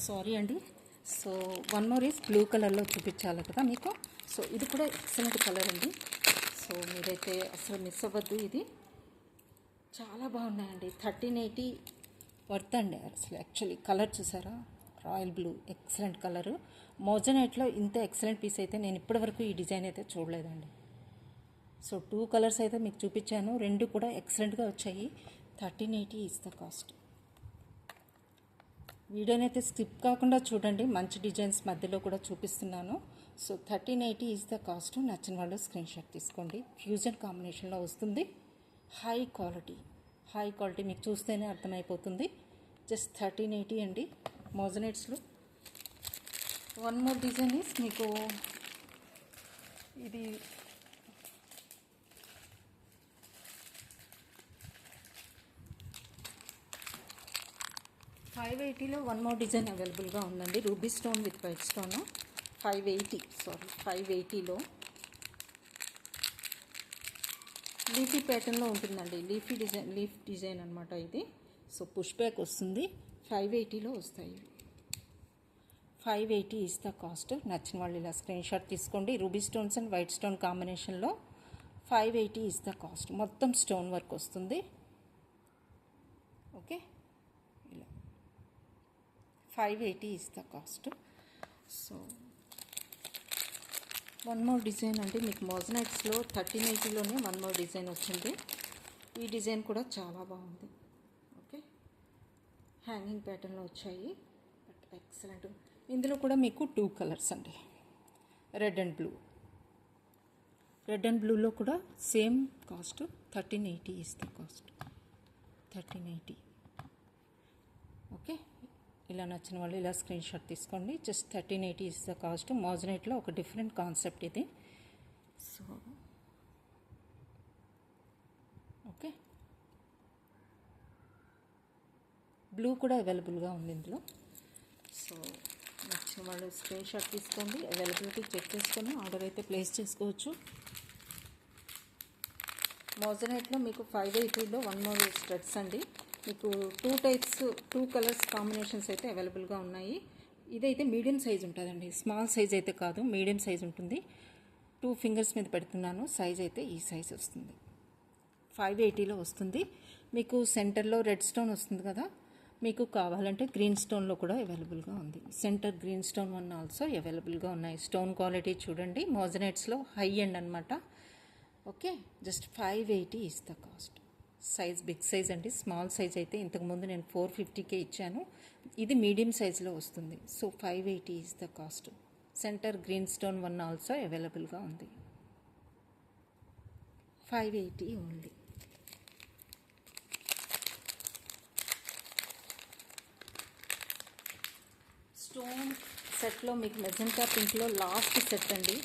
సారీ అండి. So one more is blue కలర్లో చూపించాలి కదా మీకు. సో ఇది కూడా ఎక్సలెంట్ కలర్ అండి. సో మీరైతే అసలు మిస్ అవ్వద్దు, ఇది చాలా బాగున్నాయండి. 1380 వర్త్ అండి అసలు. యాక్చువల్లీ కలర్ చూసారా, రాయల్ బ్లూ, ఎక్సలెంట్ కలరు. మోజనైట్లో ఇంత ఎక్సలెంట్ పీస్ అయితే నేను ఇప్పటివరకు ఈ డిజైన్ అయితే చూడలేదండి. సో 2 కలర్స్ అయితే మీకు చూపించాను, 2 కూడా ఎక్సలెంట్గా వచ్చాయి. 1380 ఈజ్ ద కాస్ట్. వీడియోని అయితే స్కిప్ కాకుండా చూడండి, మంచి డిజైన్స్ మధ్యలో కూడా చూపిస్తున్నాను. So 1380 is the cost. నచ్చిన వాళ్ళు స్క్రీన్ షాట్ తీసుకోండి. ఫ్యూజన్ కాంబినేషన్లో వస్తుంది. హై క్వాలిటీ, హై క్వాలిటీ మీకు చూస్తేనే అర్థమైపోతుంది. జస్ట్ 1380 అండి మోజనైట్స్లో. వన్ మోర్ డిజైన్ ఈస్ మీకు ఇది 580లో వన్ మోర్ డిజైన్ అవైలబుల్గా ఉందండి. Ruby stone with white stone. 580లో లీఫీ ప్యాటర్న్లో ఉంటుందండి. లీఫ్ డిజైన్ అనమాట ఇది. సో పుష్ బ్యాక్ వస్తుంది. 580లో వస్తాయి. 580 ఈజ్ ద కాస్ట్. నచ్చిన వాళ్ళు ఇలా స్క్రీన్ షాట్ తీసుకోండి. Ruby stones and white stone కాంబినేషన్లో 580 ఈజ్ ద కాస్ట్. మొత్తం స్టోన్ వర్క్ వస్తుంది. Okay, 580 is the cost. So one more design అంటే మీకు మోజనైట్స్లో 1380లోనే వన్ మోర్ డిజైన్ వచ్చింది. ఈ డిజైన్ కూడా చాలా బాగుంది. ఓకే, హ్యాంగింగ్ ప్యాటర్న్లో వచ్చాయి, బట్ ఎక్సలెంట్. ఇందులో కూడా మీకు 2 కలర్స్ అండి, red and blue. Red and బ్లూలో కూడా same cost. 1380 is the cost. 1380. Okay, ఇలా నచ్చిన వాళ్ళు ఇలా స్క్రీన్ షాట్ తీసుకోండి. Just 1380 is the cost. మోజనైట్లో ఒక డిఫరెంట్ కాన్సెప్ట్ ఇది. సో ఓకే, బ్లూ కూడా అవైలబుల్గా ఉంది ఇందులో. సో నచ్చిన వాళ్ళు స్క్రీన్ షాట్ తీసుకోండి. అవైలబిలిటీ చెక్ చేసుకొని ఆర్డర్ అయితే ప్లేస్ చేసుకోవచ్చు. మోజనైట్లో మీకు 580లో వన్ మోర్ స్టడ్స్ అండి. మీకు 2 టైప్స్ 2 కలర్స్ కాంబినేషన్స్ అయితే అవైలబుల్గా ఉన్నాయి. ఇదైతే మీడియం సైజ్ ఉంటుందండి, స్మాల్ సైజ్ అయితే కాదు, మీడియం సైజ్ ఉంటుంది. 2 ఫింగర్స్ మీద పెడుతున్నాను. సైజ్ అయితే ఈ సైజ్ వస్తుంది. 580లో వస్తుంది. మీకు సెంటర్లో రెడ్ స్టోన్ వస్తుంది కదా, మీకు కావాలంటే గ్రీన్ స్టోన్లో కూడా అవైలబుల్గా ఉంది. Center green stone one also అవైలబుల్గా ఉన్నాయి. స్టోన్ క్వాలిటీ చూడండి, మోజనైట్స్లో హై ఎండ్ అనమాట. Okay, just 580 is the cost. Size big size అండి, స్మాల్ సైజ్ అయితే ఇంతకుముందు నేను 450కే ఇచ్చాను. ఇది మీడియం సైజులో వస్తుంది. So 580 is the cost. Center green stone one also అవైలబుల్గా ఉంది. 580 ఓన్లీ. స్టోన్ సెట్లో మీకు మెజెంటా పింక్లో లాస్ట్ సెట్ అండి.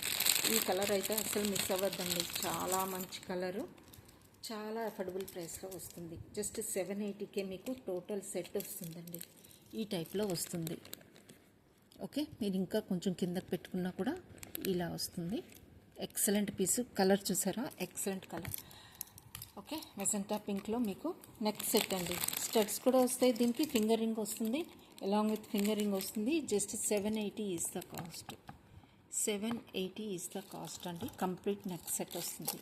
ఈ కలర్ అయితే అసలు మిస్ అవ్వద్దండి, చాలా మంచి కలరు, చాలా అఫోర్డబుల్ ప్రైస్లో వస్తుంది. జస్ట్ 780కే మీకు టోటల్ సెట్ వస్తుందండి. ఈ టైప్లో వస్తుంది. ఓకే, మీరు ఇంకా కొంచెం కిందకి పెట్టుకున్నా కూడా ఇలా వస్తుంది. ఎక్సలెంట్ పీసు. కలర్ చూసారా, ఎక్సలెంట్ కలర్. ఓకే, మెజెంటా పింక్లో మీకు నెక్ సెట్ అండి. స్టడ్స్ కూడా వస్తాయి, దీనికి ఫింగర్ రింగ్ వస్తుంది, అలాంగ్ విత్ ఫింగర్ రింగ్ వస్తుంది. Just 780 is the cost. 780 is the cost అండి. కంప్లీట్ నెక్ సెట్ వస్తుంది.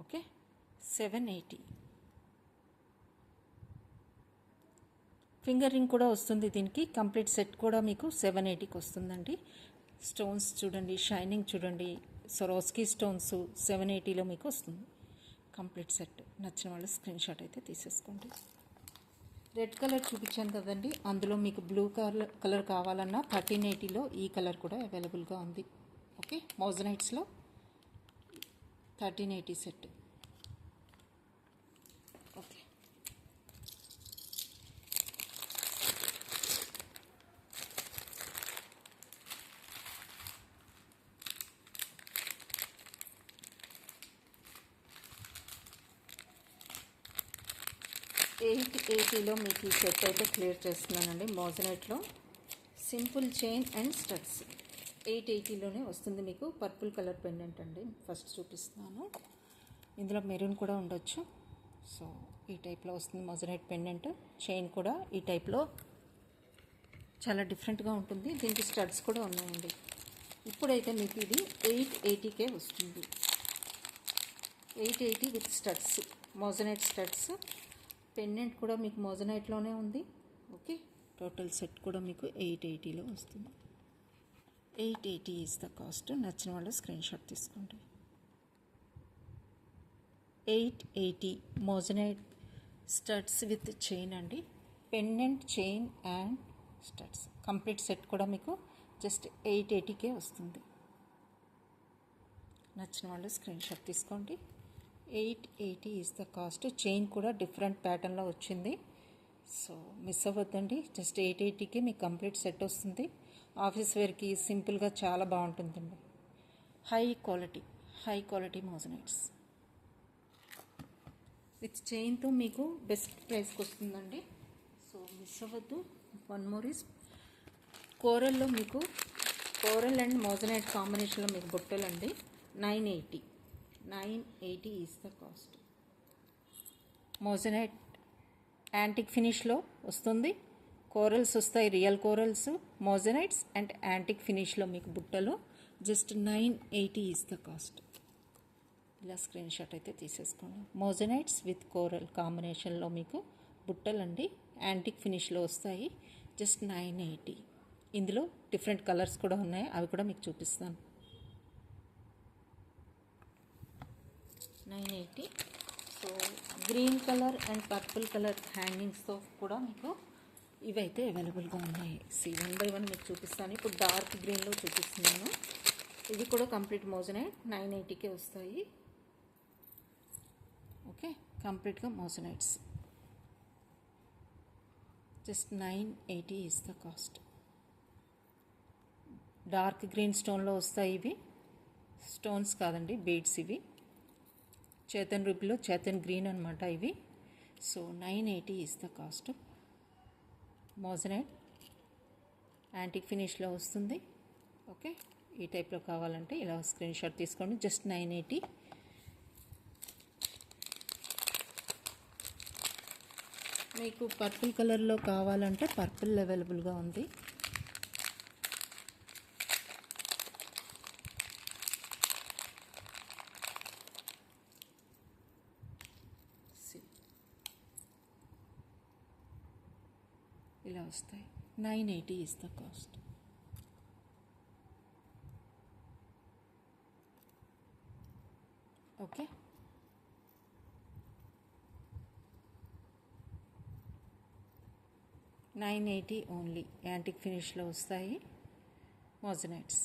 ఓకే, 780. ఫింగర్ రింగ్ కూడా వస్తుంది దీనికి. కంప్లీట్ సెట్ కూడా మీకు 780కి వస్తుందండి. స్టోన్స్ చూడండి, షైనింగ్ చూడండి, సరోస్కీ స్టోన్స్ 780లో మీకు వస్తుంది కంప్లీట్ సెట్. నచ్చిన వాళ్ళు స్క్రీన్ షాట్ అయితే తీసేసుకోండి. రెడ్ కలర్ చూపించాను కదండి, అందులో మీకు బ్లూ కలర్ కావాలన్నా 1380లో ఈ కలర్ కూడా అవైలబుల్గా ఉంది. ఓకే, మోజనైట్స్లో 1380 సెట్. ఓకే, $880లో మీకు ఈ సెట్ అయితే క్లియర్ చేస్తున్నానండి. మోజనైట్లో సింపుల్ చైన్ అండ్ స్టడ్స్ 880లోనే వస్తుంది మీకు. పర్పుల్ కలర్ పెండెంట్ అండి, ఫస్ట్ చూపిస్తున్నాను. ఇందులో మెరూన్ కూడా ఉండొచ్చు. సో ఈ టైప్లో వస్తుంది మోజనైట్ పెండెంట్. చైన్ కూడా ఈ టైప్లో చాలా డిఫరెంట్గా ఉంటుంది. దీనికి స్టడ్స్ కూడా ఉన్నాయండి. ఇప్పుడైతే మీకు ఇది 880కే వస్తుంది. 880 with studs, moissanite studs. Pendant కూడా మీకు మోజనైట్లోనే ఉంది. ఓకే, టోటల్ సెట్ కూడా మీకు 880లో వస్తుంది. 880 ఈజ్ ద కాస్ట్. నచ్చిన వాళ్ళు స్క్రీన్ షాట్ తీసుకోండి. 880 మోజనైట్ స్టడ్స్ విత్ చైన్ అండి. Pendant, chain and studs complete set కూడా మీకు జస్ట్ 880కే వస్తుంది. నచ్చిన వాళ్ళు స్క్రీన్ షాట్ తీసుకోండి. 880 ఈజ్ ద కాస్ట్. చైన్ కూడా డిఫరెంట్ ప్యాటర్న్లో వచ్చింది. సో మిస్ అవ్వద్దండి. జస్ట్ 880కి మీకు కంప్లీట్ సెట్ వస్తుంది. ఆఫీస్ వేర్కి సింపుల్గా చాలా బాగుంటుందండి. హై క్వాలిటీ మోజనైట్స్ విత్ చైన్తో మీకు బెస్ట్ ప్రైస్కి వస్తుందండి. సో మిస్ అవ్వద్దు. వన్ మోర్ ఈస్ కోరల్లో మీకు కోరల్ అండ్ మోజనైట్ కాంబినేషన్లో మీకు బుట్టలండి. 980 is the cost. Moissanite antique ఫినిష్లో వస్తుంది. కోరల్స్ వస్తాయి, real corals, moissanites and antique ఫినిష్లో మీకు బుట్టలు. Just 980 is the cost. ఇలా స్క్రీన్ షాట్ అయితే తీసేసుకోండి. మోజనైట్స్ విత్ కోరల్ కాంబినేషన్లో మీకు బుట్టలండి, యాంటిక్ ఫినిష్లో వస్తాయి. జస్ట్ 980. ఇందులో డిఫరెంట్ కలర్స్ కూడా ఉన్నాయి, అవి కూడా మీకు చూపిస్తాను. 980. So green colour and purple colour హ్యాంగింగ్స్తో కూడా మీకు ఇవైతే అవైలబుల్గా ఉన్నాయి. వన్ బై వన్ మీకు చూపిస్తాను. ఇప్పుడు డార్క్ గ్రీన్లో చూపిస్తున్నాను. ఇవి కూడా కంప్లీట్ మోజనైట్ 980కే వస్తాయి. ఓకే, కంప్లీట్గా moissanites. Just 980 is the cost. Dark green స్టోన్లో వస్తాయి. ఇవి స్టోన్స్ కాదండి, బీడ్స్. ఇవి చేతన్ రూపీలో చేతన్ గ్రీన్ అనమాట ఇవి. So 980 is the cost. Moissanite antique ఫినిష్లో వస్తుంది. ఓకే, ఈ టైప్లో కావాలంటే ఇలా స్క్రీన్ షాట్ తీసుకోండి. జస్ట్ 980. మీకు పర్పుల్ కలర్లో కావాలంటే పర్పుల్ అవైలబుల్గా ఉంది. ఇలా వస్తాయి. 980 is the cost. Okay, $980 only. Antique ఫినిష్లో వస్తాయి మోజనైట్స్.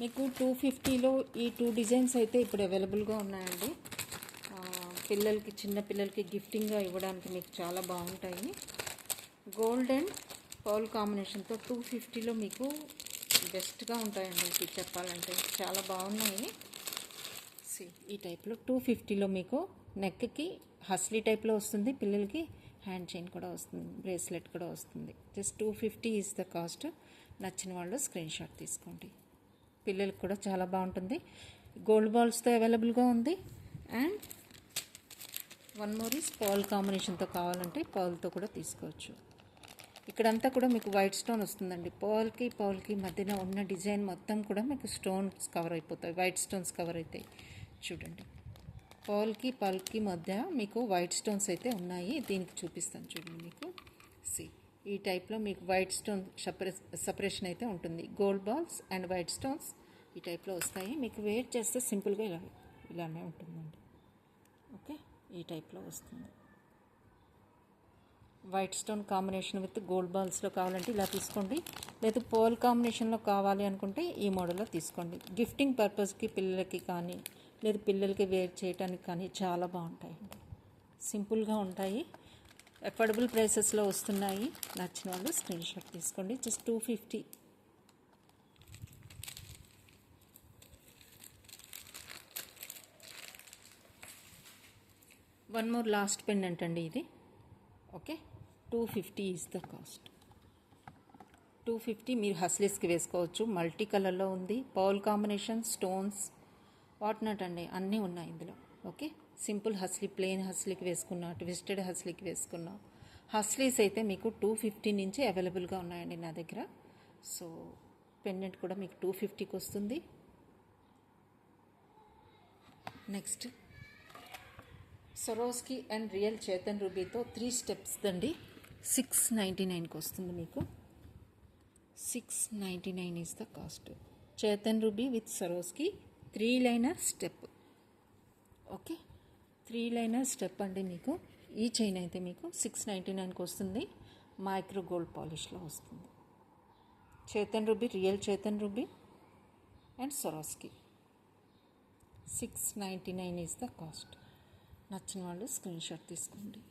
మీకు 250లో ఈ 2 డిజైన్స్ అయితే ఇప్పుడు అవైలబుల్గా ఉన్నాయండి. పిల్లలకి, చిన్న పిల్లలకి గిఫ్టింగ్గా ఇవ్వడానికి మీకు చాలా బాగుంటాయి. గోల్డ్ అండ్ పర్ల్ కాంబినేషన్తో 250లో మీకు బెస్ట్గా ఉంటాయండి. ఇది చెప్పాలంటే చాలా బాగున్నాయి. ఈ టైప్లో 250లో మీకు నెక్కి హస్లీ టైప్లో వస్తుంది. పిల్లలకి హ్యాండ్ చైన్ కూడా వస్తుంది, బ్రేస్లెట్ కూడా వస్తుంది. Just 250 is the cost. నచ్చిన వాళ్ళు స్క్రీన్ షాట్ తీసుకోండి. పిల్లలకి కూడా చాలా బాగుంటుంది. గోల్డ్ బాల్స్తో అవైలబుల్గా ఉంది. And one more is pearl కాంబినేషన్తో కావాలంటే పర్ల్తో కూడా తీసుకోవచ్చు. ఇక్కడంతా కూడా మీకు వైట్ స్టోన్ వస్తుందండి. పర్ల్కి మధ్యన ఉన్న డిజైన్ మొత్తం కూడా మీకు స్టోన్స్ కవర్ అయిపోతాయి, వైట్ స్టోన్స్ కవర్ అవుతాయి. చూడండి, పర్ల్కి మధ్య మీకు వైట్ స్టోన్స్ అయితే ఉన్నాయి. దీనికి చూపిస్తాను చూడండి. మీకు ఈ టైప్లో మీకు వైట్ స్టోన్ సపరేషన్ అయితే ఉంటుంది. Gold balls and white stones ఈ టైప్లో వస్తాయి. మీకు వేర్ చేస్తే సింపుల్గా ఇలానే ఉంటుందండి. ఓకే, ఈ టైప్లో వస్తుంది. White stone combination with gold బాల్స్లో కావాలంటే ఇలా తీసుకోండి. లేదా పర్ల్ కాంబినేషన్లో కావాలి అనుకుంటే ఈ మోడల్లో తీసుకోండి. గిఫ్టింగ్ పర్పస్కి పిల్లలకి కానీ లేదా పిల్లలకి వేర్ చేయడానికి కానీ చాలా బాగుంటాయండి. సింపుల్గా ఉంటాయి, అఫోర్డబుల్ ప్రైసెస్లో వస్తున్నాయి. నచ్చిన వాళ్ళు స్క్రీన్ షాట్ తీసుకోండి. Just 250. One more last pendant అండి ఇది. Okay, 250 is the cost. 250 మీరు హస్లీస్కి వేసుకోవచ్చు. మల్టీ కలర్లో ఉంది. Pearl combination, stones, what not అండి, అన్నీ ఉన్నాయి ఇందులో. ఓకే, సింపుల్ హస్లీ, ప్లెయిన్ హస్లీకి వేసుకున్నా, ట్విస్టెడ్ హస్లీకి వేసుకున్నా. హస్లీస్ అయితే మీకు 250 నుంచి అవైలబుల్గా ఉన్నాయండి నా దగ్గర. సో పెండెంట్ కూడా మీకు 250కి వస్తుంది. నెక్స్ట్ సరోస్కి అండ్ రియల్ చేతన్ రూబీతో 3 స్టెప్స్ దండి. 699కి వస్తుంది మీకు. 699 ఈజ్ ద కాస్ట్. చేతన్ ruby with Swarovski 3 liner step. Okay, 3 liner step అండి. మీకు ఈ చైన్ అయితే మీకు 699కి వస్తుంది. మైక్రో గోల్డ్ పాలిష్లో వస్తుంది. Chetan ruby, real Chetan ruby and సరోస్కి 699 is the cost. నచ్చిన వాళ్ళు స్క్రీన్ షాట్ తీసుకోండి.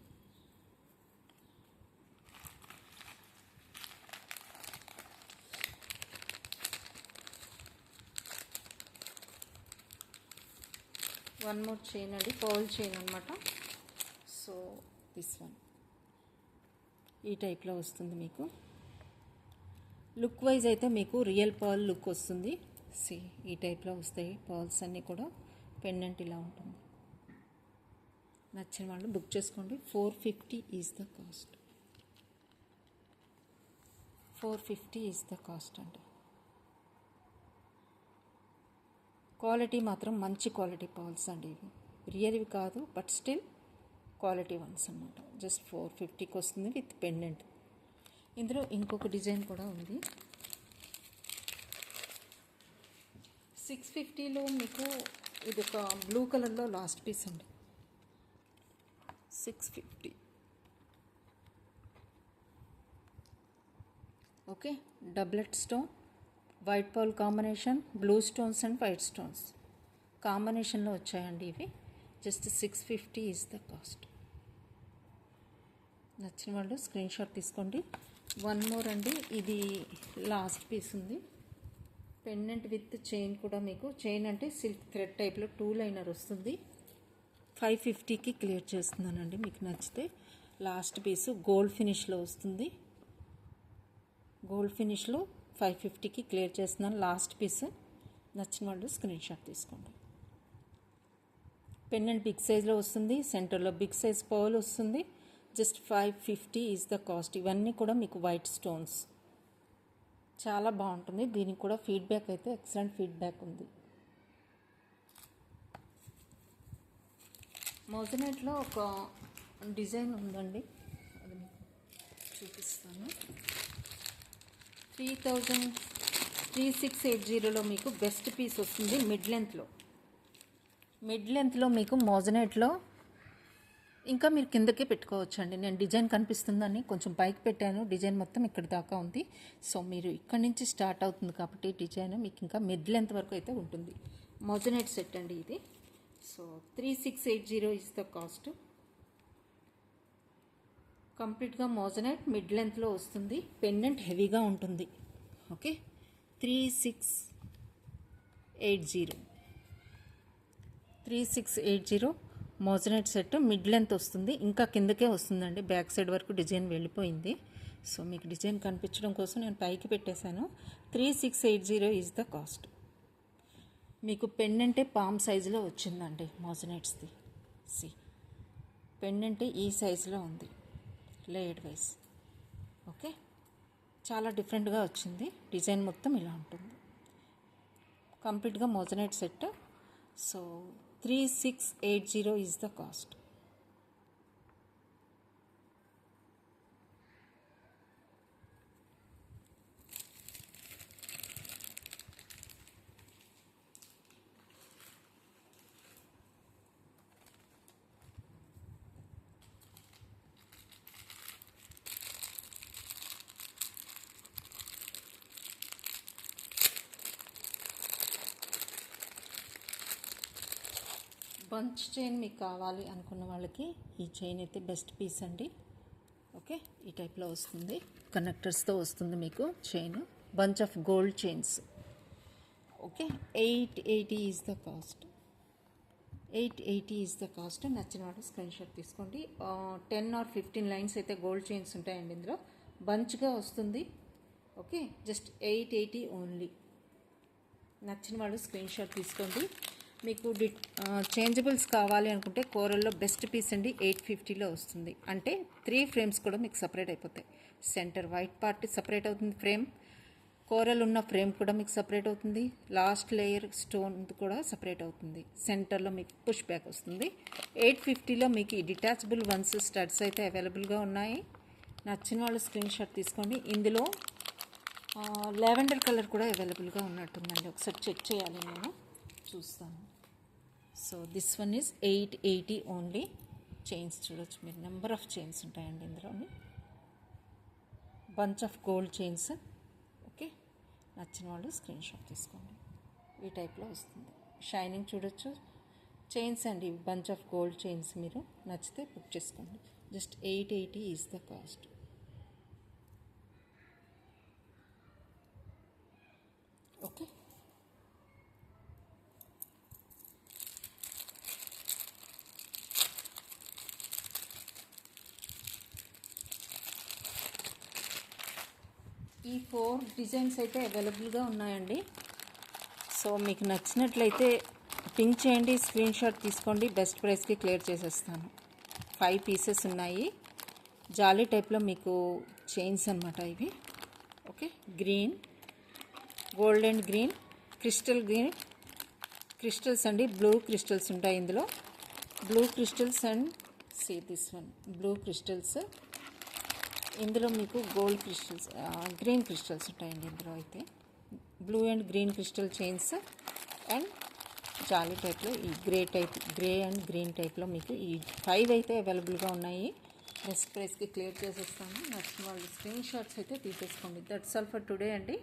వన్ మోర్ చైన్ అండి, పర్ల్ చైన్ అనమాట. సో దిస్ వన్ ఈ టైప్లో వస్తుంది మీకు. లుక్ వైజ్ అయితే మీకు రియల్ పర్ల్ లుక్ వస్తుంది. ఈ టైప్లో వస్తాయి పర్ల్స్ అన్నీ కూడా. పెండెంట్ ఇలా ఉంటుంది. నచ్చిన వాళ్ళు బుక్ చేసుకోండి. 450 is the cost. 450 is the cost అండి. క్వాలిటీ మాత్రం మంచి క్వాలిటీ పర్ల్స్ అండి. ఇవి రియల్వి కాదు, బట్ స్టిల్ క్వాలిటీ వన్స్ అనమాట. జస్ట్ 450కి వస్తుంది విత్ పెండెంట్. ఇందులో ఇంకొక డిజైన్ కూడా ఉంది. 650లో మీకు ఇది ఒక బ్లూ కలర్లో లాస్ట్ పీస్ అండి. 650. Okay, డబ్లెట్ stone, white pearl combination, blue stones and white stones కాంబినేషన్లో వచ్చాయండి ఇవి. Just 650 is the cost. నచ్చిన వాళ్ళు స్క్రీన్ షాట్ తీసుకోండి. వన్ మోర్ అండి, ఇది లాస్ట్ పీస్ ఉంది. పెండెంట్ విత్ చైన్ కూడా మీకు. చైన్ అంటే సిల్క్ థ్రెడ్ టైప్లో 2 లైనర్ వస్తుంది. 550కి క్లియర్ చేస్తున్నానండి. మీకు నచ్చితే లాస్ట్ పీసు గోల్డ్ ఫినిష్లో వస్తుంది. గోల్డ్ ఫినిష్లో 550కి క్లియర్ చేస్తున్నాను. Last piece. నచ్చిన వాళ్ళు స్క్రీన్ షాట్ తీసుకోండి. పెండెంట్ బిగ్ సైజ్లో వస్తుంది. సెంటర్లో బిగ్ సైజ్ పర్ల్ వస్తుంది. Just 550 is the cost. ఇవన్నీ కూడా మీకు వైట్ స్టోన్స్. చాలా బాగుంటుంది. దీనికి కూడా ఫీడ్బ్యాక్ అయితే ఎక్సలెంట్ ఫీడ్బ్యాక్ ఉంది. మోజనైట్లో ఒక డిజైన్ ఉందండి, అది మీకు చూపిస్తాను. 3680లో మీకు బెస్ట్ పీస్ వస్తుంది. మిడ్ లెంత్లో మీకు మోజనైట్లో ఇంకా మీరు కిందకే పెట్టుకోవచ్చండి. నేను డిజైన్ కనిపిస్తుందని కొంచెం పైకి పెట్టాను, డిజైన్ మొత్తం ఇక్కడ దాకా ఉంది. సో మీరు ఇక్కడ నుంచి స్టార్ట్ అవుతుంది కాబట్టి డిజైన్ మీకు ఇంకా మిడ్ లెంత్ వరకు అయితే ఉంటుంది. మోజనైట్ సెట్ అండి ఇది. So 3680 is the cost. కంప్లీట్గా మోజనైట్ మిడ్ లెంత్లో వస్తుంది. పెండెంట్ హెవీగా ఉంటుంది. Okay, 3680 moissanite set mid length వస్తుంది. ఇంకా కిందకే వస్తుందండి, బ్యాక్ సైడ్ వరకు డిజైన్ వెళ్ళిపోయింది. సో మీకు డిజైన్ కనిపించడం కోసం నేను పైకి పెట్టేశాను. 3680 ఈజ్ ద కాస్ట్. మీకు పెండెంటే పామ్ సైజులో వచ్చిందండి మోజనైట్స్ది. పెండెంటే ఈ సైజులో ఉంది, లేయర్డ్ వైజ్. ఓకే, చాలా డిఫరెంట్గా వచ్చింది. డిజైన్ మొత్తం ఇలా ఉంటుంది. కంప్లీట్గా moissanite set. So 3680 is the cost. Bunch chain మీకు కావాలి అనుకున్న వాళ్ళకి ఈ చైన్ అయితే బెస్ట్ పీస్ అండి. ఓకే, ఈ టైప్లో వస్తుంది, కనెక్టర్స్తో వస్తుంది మీకు chain. Bunch of gold chains. Okay, 880 is the cost. 880 is the cost. నచ్చిన వాడు స్క్రీన్ షాట్ తీసుకోండి. 10 or 15 లైన్స్ అయితే గోల్డ్ చైన్స్ ఉంటాయండి ఇందులో. బంచ్గా వస్తుంది. Okay, just 880 only. నచ్చిన వాడు స్క్రీన్ షాట్ తీసుకోండి. మీకు చేంజబుల్స్ కావాలి అనుకుంటే కోరల్లో బెస్ట్ పీస్ అండి. 850లో వస్తుంది. అంటే 3 ఫ్రేమ్స్ కూడా మీకు సపరేట్ అయిపోతాయి. సెంటర్ వైట్ పార్ట్ సపరేట్ అవుతుంది, ఫ్రేమ్ కోరల్ ఉన్న ఫ్రేమ్ కూడా మీకు సపరేట్ అవుతుంది. లాస్ట్ లేయర్ స్టోన్ కూడా సపరేట్ అవుతుంది. సెంటర్లో మీకు పుష్ బ్యాక్ వస్తుంది. 850లో మీకు ఈ డిటాచబుల్ వన్స్ స్టడ్స్ అయితే అవైలబుల్గా ఉన్నాయి. నచ్చిన వాళ్ళు స్క్రీన్ షాట్ తీసుకోండి. ఇందులో లావెండర్ కలర్ కూడా అవైలబుల్గా ఉన్నట్టుందండి, ఒకసారి చెక్ చేయాలి, నేను చూస్తాను. So this one is 880 only. Chains చూడొచ్చు మీరు, నెంబర్ ఆఫ్ చైన్స్ ఉంటాయండి ఇందులోని. Bunch of gold chains. Okay, నచ్చిన వాళ్ళు స్క్రీన్ షాట్ తీసుకోండి. ఈ టైప్లో వస్తుంది. షైనింగ్ చూడొచ్చు. చైన్స్ అండి, బంచ్ ఆఫ్ గోల్డ్ చైన్స్. మీరు నచ్చితే బుక్ చేసుకోండి. Just 880 is the cost. Okay, ఈ 4 డిజైన్స్ అయితే అవైలబుల్గా ఉన్నాయండి. సో మీకు నచ్చినట్లయితే పింక్ చేయండి, స్క్రీన్ షాట్ తీసుకోండి. బెస్ట్ ప్రైస్కి క్లియర్ చేసేస్తాను. 5 పీసెస్ ఉన్నాయి. జాలీ టైప్లో మీకు చైన్స్ అనమాట ఇవి. Okay, green, gold and green, green crystals అండి. బ్లూ క్రిస్టల్స్ ఉంటాయి ఇందులో. Blue crystals and see this one blue crystals. ఇందులో మీకు గోల్డ్ క్రిస్టల్స్, గ్రీన్ క్రిస్టల్స్ ఉంటాయండి ఇందులో. అయితే blue and green crystal chains and జాలీ టైప్లో ఈ గ్రే అండ్ గ్రీన్ టైప్లో మీకు ఈ 5 అయితే అవైలబుల్గా ఉన్నాయి. బెస్ట్ ప్రైస్కి క్లియర్ చేసేస్తాను. నచ్చిన వాళ్ళు స్క్రీన్ షాట్స్ అయితే తీసేసుకోండి. దట్స్ ఆల్ ఫర్ టుడే అండి.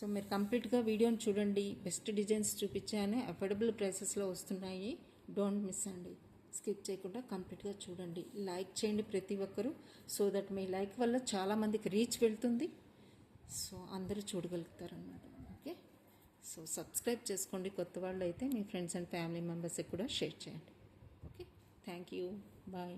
సో మీరు కంప్లీట్గా వీడియోని చూడండి. బెస్ట్ డిజైన్స్ చూపించాను, అఫోర్డబుల్ ప్రైసెస్లో వస్తున్నాయి. డోంట్ మిస్ అండి, స్కిప్ చేయకుండా కంప్లీట్గా చూడండి. లైక్ చేయండి ప్రతి ఒక్కరూ, సో దట్ మీ లైక్ వల్ల చాలామందికి రీచ్ వెళ్తుంది. సో అందరూ చూడగలుగుతారన్నమాట. ఓకే, సో సబ్స్క్రైబ్ చేసుకోండి. కొత్త వాళ్ళు అయితే మీ ఫ్రెండ్స్ అండ్ ఫ్యామిలీ మెంబర్స్కి కూడా షేర్ చేయండి. Okay, thank you, bye.